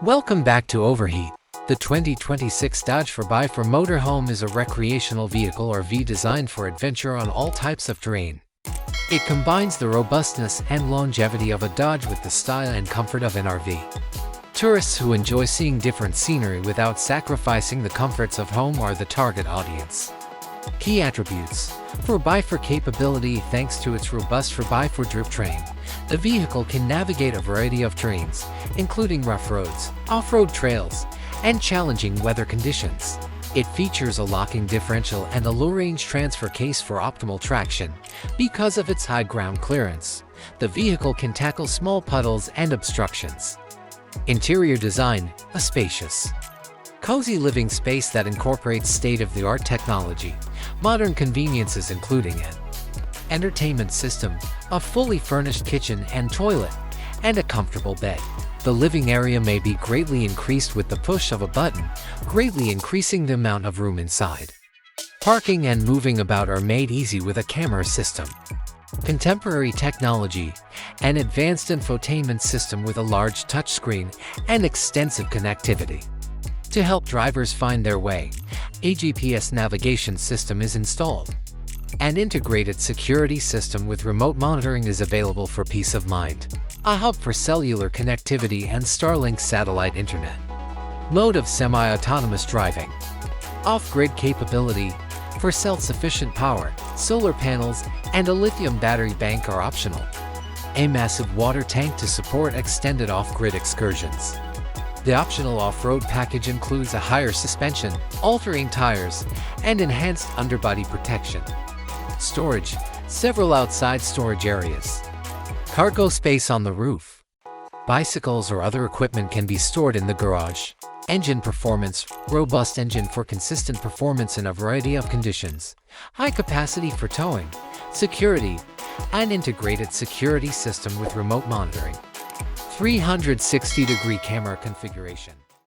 Welcome back to Overheat. The 2026 Dodge 4x4 Motorhome is a recreational vehicle RV designed for adventure on all types of terrain. It combines the robustness and longevity of a Dodge with the style and comfort of an RV. Tourists who enjoy seeing different scenery without sacrificing the comforts of home are the target audience. Key attributes: 4x4 capability. Thanks to its robust 4x4 drive train, the vehicle can navigate a variety of terrains, including rough roads, off-road trails, and challenging weather conditions. It features a locking differential and a low-range transfer case for optimal traction. Because of its high ground clearance, the vehicle can tackle small puddles and obstructions. Interior design: a spacious, cozy living space that incorporates state-of-the-art technology, modern conveniences including an entertainment system, a fully furnished kitchen and toilet, and a comfortable bed. The living area may be greatly increased with the push of a button, greatly increasing the amount of room inside. Parking and moving about are made easy with a camera system. Contemporary technology: an advanced infotainment system with a large touchscreen and extensive connectivity. To help drivers find their way, a GPS navigation system is installed. An integrated security system with remote monitoring is available for peace of mind. A hub for cellular connectivity and Starlink satellite internet. Mode of semi-autonomous driving. Off-grid capability: for self-sufficient power, solar panels and a lithium battery bank are optional. A massive water tank to support extended off-grid excursions. The optional off-road package includes a higher suspension, all-terrain tires, and enhanced underbody protection. Storage: several outside storage areas. Cargo space on the roof. Bicycles or other equipment can be stored in the garage. Engine performance: robust engine for consistent performance in a variety of conditions. High capacity for towing. Security: an integrated security system with remote monitoring. 360-degree camera configuration.